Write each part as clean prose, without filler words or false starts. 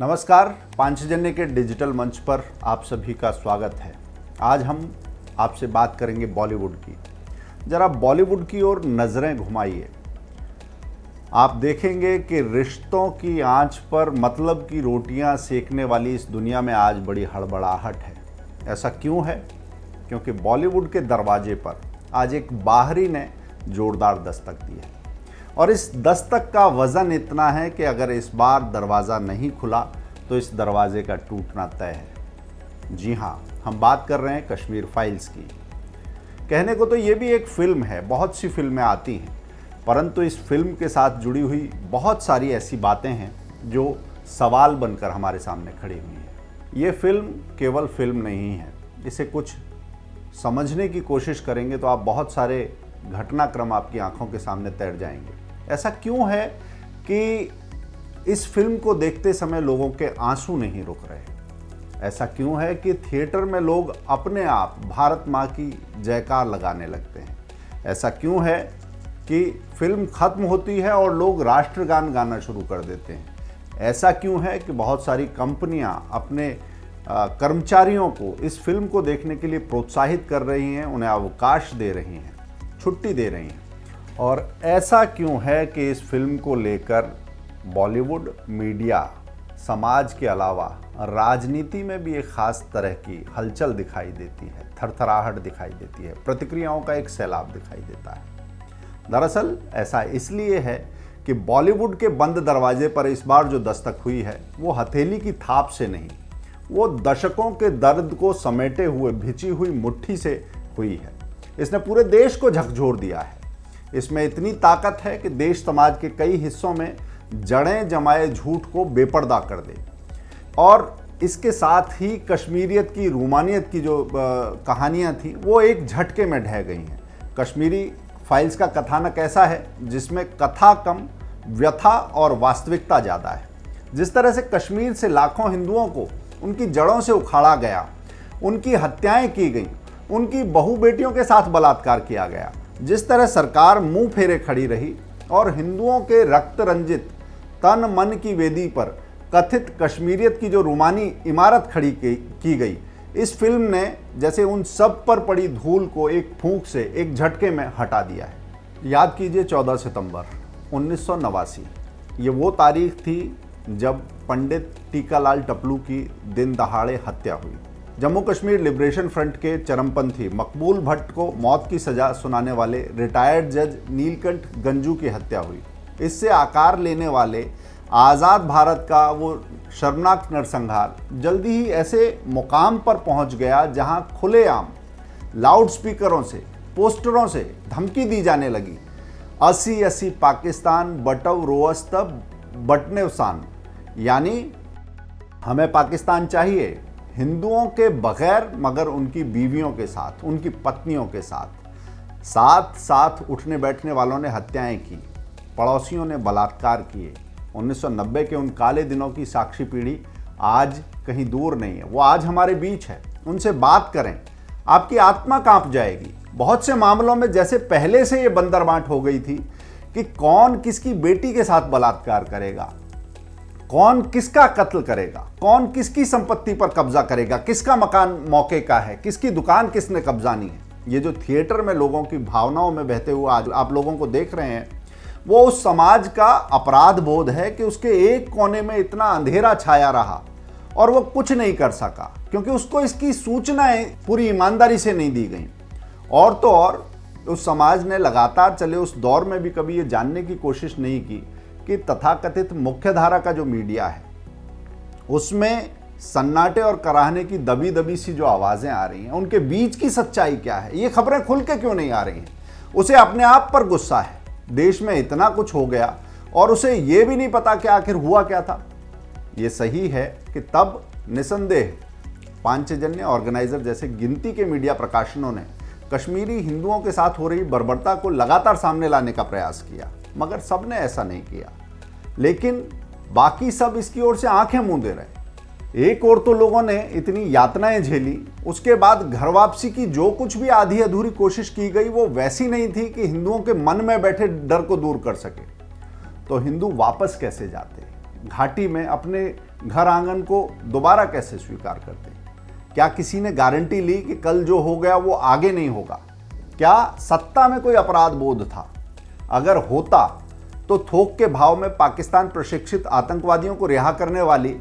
नमस्कार, पांचजन्य के डिजिटल मंच पर आप सभी का स्वागत है। आज हम आपसे बात करेंगे बॉलीवुड की। जरा बॉलीवुड की ओर नज़रें घुमाइए। आप देखेंगे कि रिश्तों की आंच पर मतलब की रोटियां सेकने वाली इस दुनिया में आज बड़ी हड़बड़ाहट है। ऐसा क्यों है? क्योंकि बॉलीवुड के दरवाजे पर आज एक बाहरी ने जोरदार दस्तक दी है और इस दस्तक का वज़न इतना है कि अगर इस बार दरवाज़ा नहीं खुला तो इस दरवाजे का टूटना तय है। जी हाँ, हम बात कर रहे हैं कश्मीर फाइल्स की। कहने को तो ये भी एक फिल्म है, बहुत सी फिल्में आती हैं, परंतु इस फिल्म के साथ जुड़ी हुई बहुत सारी ऐसी बातें हैं जो सवाल बनकर हमारे सामने खड़ी हुई हैं। ये फिल्म केवल फिल्म नहीं है, इसे कुछ समझने की कोशिश करेंगे तो आप बहुत सारे घटनाक्रम आपकी आंखों के सामने तैर जाएंगे। ऐसा क्यों है कि इस फिल्म को देखते समय लोगों के आंसू नहीं रुक रहे? ऐसा क्यों है कि थिएटर में लोग अपने आप भारत माँ की जयकार लगाने लगते हैं? ऐसा क्यों है कि फिल्म खत्म होती है और लोग राष्ट्रगान गाना शुरू कर देते हैं? ऐसा क्यों है कि बहुत सारी कंपनियां अपने कर्मचारियों को इस फिल्म को देखने के लिए प्रोत्साहित कर रही हैं, उन्हें अवकाश दे रही हैं, छुट्टी दे रही हैं? और ऐसा क्यों है कि इस फिल्म को लेकर बॉलीवुड मीडिया, समाज के अलावा राजनीति में भी एक ख़ास तरह की हलचल दिखाई देती है, थरथराहट दिखाई देती है, प्रतिक्रियाओं का एक सैलाब दिखाई देता है? दरअसल ऐसा इसलिए है कि बॉलीवुड के बंद दरवाजे पर इस बार जो दस्तक हुई है वो हथेली की थाप से नहीं, वो दशकों के दर्द को समेटे हुए भिची हुई मुट्ठी से हुई है। इसने पूरे देश को झकझोर दिया है। इसमें इतनी ताकत है कि देश समाज के कई हिस्सों में जड़ें जमाए झूठ को बेपर्दा कर दे। और इसके साथ ही कश्मीरियत की, रूमानियत की जो कहानियाँ थी वो एक झटके में ढह गई हैं। कश्मीरी फाइल्स का कथानक ऐसा है जिसमें कथा कम, व्यथा और वास्तविकता ज़्यादा है। जिस तरह से कश्मीर से लाखों हिंदुओं को उनकी जड़ों से उखाड़ा गया, उनकी हत्याएं की गईं, उनकी बहू बेटियों के साथ बलात्कार किया गया, जिस तरह सरकार मुंह फेरे खड़ी रही और हिंदुओं के रक्त रंजित तन मन की वेदी पर कथित कश्मीरियत की जो रूमानी इमारत खड़ी की गई, इस फिल्म ने जैसे उन सब पर पड़ी धूल को एक फूंक से, एक झटके में हटा दिया है। याद कीजिए 14 सितंबर 1989, ये वो तारीख थी जब पंडित टीकालाल टपलू की दिन दहाड़े हत्या हुई। जम्मू कश्मीर लिबरेशन फ्रंट के चरमपंथी मकबूल भट्ट को मौत की सजा सुनाने वाले रिटायर्ड जज नीलकंठ गंजू की हत्या हुई। इससे आकार लेने वाले आज़ाद भारत का वो शर्मनाक नरसंहार जल्दी ही ऐसे मुकाम पर पहुंच गया जहां खुलेआम लाउड स्पीकरों से, पोस्टरों से धमकी दी जाने लगी, 80-80 पाकिस्तान बटव रोअस तब बटने सान, यानी हमें पाकिस्तान चाहिए हिंदुओं के बगैर मगर उनकी बीवियों के साथ, उनकी पत्नियों के साथ। साथ साथ उठने बैठने वालों ने हत्याएं की, पड़ोसियों ने बलात्कार किए। 1990 के उन काले दिनों की साक्षी पीढ़ी आज कहीं दूर नहीं है, वो आज हमारे बीच है। उनसे बात करें, आपकी आत्मा कांप जाएगी। बहुत से मामलों में जैसे पहले से ये बंदरबांट हो गई थी कि कौन किसकी बेटी के साथ बलात्कार करेगा, कौन किसका कत्ल करेगा, कौन किसकी संपत्ति पर कब्जा करेगा, किसका मकान मौके का है, किसकी दुकान किसने कब्जानी है। ये जो थिएटर में लोगों की भावनाओं में बहते हुए आज आप लोगों को देख रहे हैं, वो उस समाज का अपराध बोध है कि उसके एक कोने में इतना अंधेरा छाया रहा और वो कुछ नहीं कर सका क्योंकि उसको इसकी सूचनाएं पूरी ईमानदारी से नहीं दी गई। और तो और उस समाज ने लगातार चले उस दौर में भी कभी ये जानने की कोशिश नहीं की कि तथाकथित मुख्यधारा का जो मीडिया है उसमें सन्नाटे और कराहने की दबी दबी सी जो आवाज़ें आ रही हैं, उनके बीच की सच्चाई क्या है, ये खबरें खुल के क्यों नहीं आ रही हैं। उसे अपने आप पर गुस्सा है, देश में इतना कुछ हो गया और उसे ये भी नहीं पता कि आखिर हुआ क्या था। ये सही है कि तब निसंदेह पांचजन्य ऑर्गेनाइजर जैसे गिनती के मीडिया प्रकाशनों ने कश्मीरी हिंदुओं के साथ हो रही बर्बरता को लगातार सामने लाने का प्रयास किया, मगर सबने ऐसा नहीं किया। लेकिन बाकी सब इसकी ओर से आंखें मूंदे रहे। एक और तो लोगों ने इतनी यातनाएं झेली, उसके बाद घर वापसी की जो कुछ भी आधी अधूरी कोशिश की गई वो वैसी नहीं थी कि हिंदुओं के मन में बैठे डर को दूर कर सके। तो हिंदू वापस कैसे जाते? घाटी में अपने घर आंगन को दोबारा कैसे स्वीकार करते? क्या किसी ने गारंटी ली कि कल जो हो गया वो आगे नहीं होगा? क्या सत्ता में कोई अपराध बोध था? अगर होता तो थोक के भाव में पाकिस्तान प्रशिक्षित आतंकवादियों को रिहा करने वाली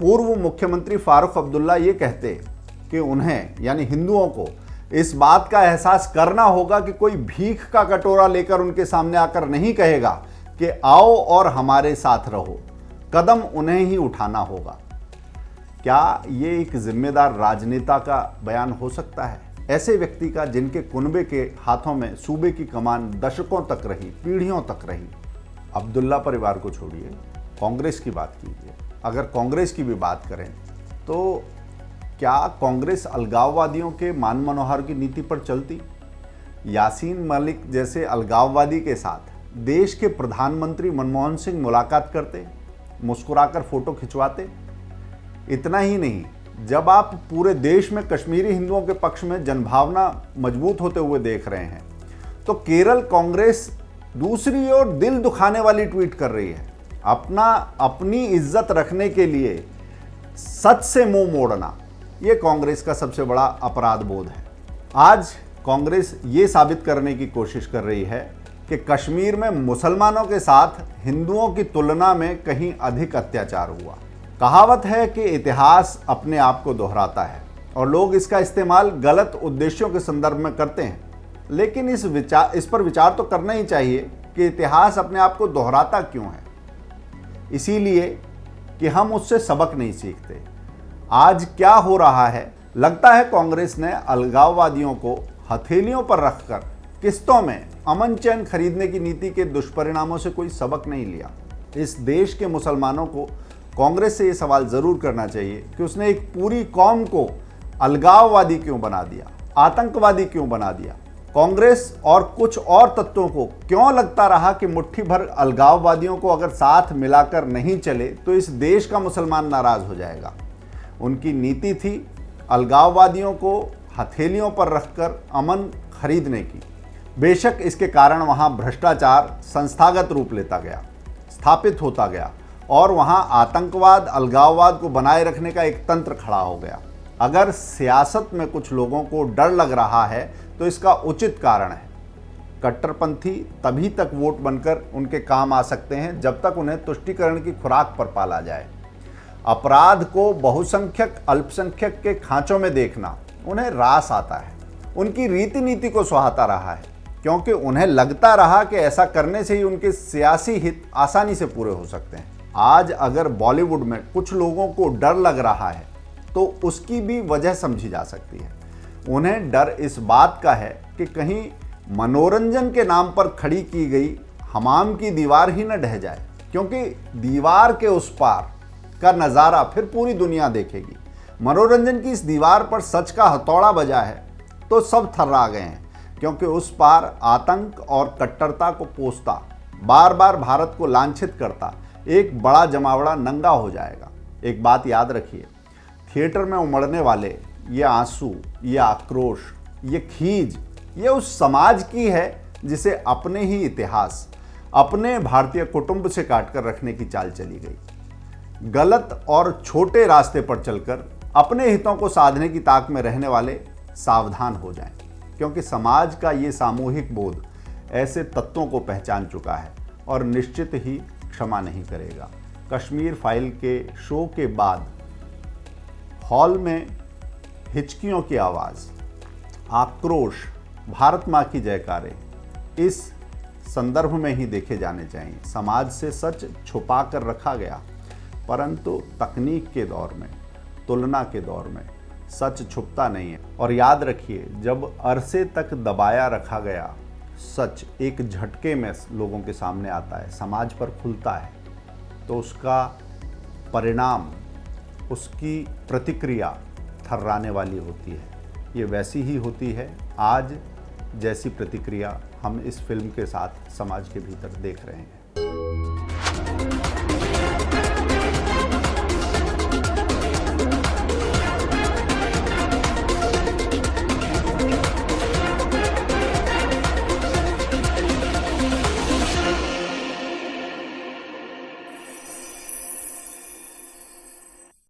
पूर्व मुख्यमंत्री फारूक अब्दुल्ला ये कहते कि उन्हें यानी हिंदुओं को इस बात का एहसास करना होगा कि कोई भीख का कटोरा लेकर उनके सामने आकर नहीं कहेगा कि आओ और हमारे साथ रहो, कदम उन्हें ही उठाना होगा। क्या ये एक जिम्मेदार राजनेता का बयान हो सकता है? ऐसे व्यक्ति का जिनके कुनबे के हाथों में सूबे की कमान दशकों तक रही, पीढ़ियों तक रही। अब्दुल्ला परिवार को छोड़िए, कांग्रेस की बात कीजिए। अगर कांग्रेस की भी बात करें तो क्या कांग्रेस अलगाववादियों के मान मनोहर की नीति पर चलती? यासीन मलिक जैसे अलगाववादी के साथ देश के प्रधानमंत्री मनमोहन सिंह मुलाकात करते, मुस्कुराकर फोटो खिंचवाते? इतना ही नहीं, जब आप पूरे देश में कश्मीरी हिंदुओं के पक्ष में जनभावना मजबूत होते हुए देख रहे हैं तो केरल कांग्रेस दूसरी ओर दिल दुखाने वाली ट्वीट कर रही है। अपनी इज्जत रखने के लिए सच से मुंह मोड़ना, यह कांग्रेस का सबसे बड़ा अपराध बोध है। आज कांग्रेस ये साबित करने की कोशिश कर रही है कि कश्मीर में मुसलमानों के साथ हिंदुओं की तुलना में कहीं अधिक अत्याचार हुआ। कहावत है कि इतिहास अपने आप को दोहराता है और लोग इसका इस्तेमाल गलत उद्देश्यों के संदर्भ में करते हैं, लेकिन इस पर विचार तो करना ही चाहिए कि इतिहास अपने आप को दोहराता क्यों है। इसीलिए कि हम उससे सबक नहीं सीखते। आज क्या हो रहा है, लगता है कांग्रेस ने अलगाववादियों को हथेलियों पर रखकर किस्तों में अमन चैन खरीदने की नीति के दुष्परिणामों से कोई सबक नहीं लिया। इस देश के मुसलमानों को कांग्रेस से ये सवाल जरूर करना चाहिए कि उसने एक पूरी कौम को अलगाववादी क्यों बना दिया, आतंकवादी क्यों बना दिया। कांग्रेस और कुछ और तत्वों को क्यों लगता रहा कि मुट्ठी भर अलगाववादियों को अगर साथ मिलाकर नहीं चले तो इस देश का मुसलमान नाराज हो जाएगा। उनकी नीति थी अलगाववादियों को हथेलियों पर रखकर अमन खरीदने की। बेशक इसके कारण वहां भ्रष्टाचार संस्थागत रूप लेता गया, स्थापित होता गया और वहां आतंकवाद, अलगाववाद को बनाए रखने का एक तंत्र खड़ा हो गया। अगर सियासत में कुछ लोगों को डर लग रहा है तो इसका उचित कारण है। कट्टरपंथी तभी तक वोट बनकर उनके काम आ सकते हैं जब तक उन्हें तुष्टीकरण की खुराक पर पाला जाए। अपराध को बहुसंख्यक अल्पसंख्यक के खांचों में देखना उन्हें रास आता है, उनकी रीति नीति को सुहाता रहा है, क्योंकि उन्हें लगता रहा कि ऐसा करने से ही उनके सियासी हित आसानी से पूरे हो सकते हैं। आज अगर बॉलीवुड में कुछ लोगों को डर लग रहा है तो उसकी भी वजह समझी जा सकती है। उन्हें डर इस बात का है कि कहीं मनोरंजन के नाम पर खड़ी की गई हमाम की दीवार ही न ढह जाए, क्योंकि दीवार के उस पार का नज़ारा फिर पूरी दुनिया देखेगी। मनोरंजन की इस दीवार पर सच का हथौड़ा बजा है तो सब थर्रा गए हैं, क्योंकि उस पार आतंक और कट्टरता को पोसता, बार बार भारत को लांछित करता एक बड़ा जमावड़ा नंगा हो जाएगा। एक बात याद रखिए, थिएटर में उमड़ने वाले ये आंसू, ये आक्रोश, ये खीज, ये उस समाज की है जिसे अपने ही इतिहास, अपने भारतीय कुटुंब से काटकर रखने की चाल चली गई। गलत और छोटे रास्ते पर चलकर अपने हितों को साधने की ताक में रहने वाले सावधान हो जाएं, क्योंकि समाज का ये सामूहिक बोध ऐसे तत्वों को पहचान चुका है और निश्चित ही क्षमा नहीं करेगा। कश्मीर फाइल के शो के बाद हॉल में हिचकियों की आवाज़, आक्रोश, भारत माँ की जयकारे इस संदर्भ में ही देखे जाने चाहिए। समाज से सच छुपा कर रखा गया, परंतु तकनीक के दौर में, तुलना के दौर में सच छुपता नहीं है। और याद रखिए, जब अरसे तक दबाया रखा गया सच एक झटके में लोगों के सामने आता है, समाज पर खुलता है, तो उसका परिणाम, उसकी प्रतिक्रिया थर्राने वाली होती है। ये वैसी ही होती है आज जैसी प्रतिक्रिया हम इस फिल्म के साथ समाज के भीतर देख रहे हैं।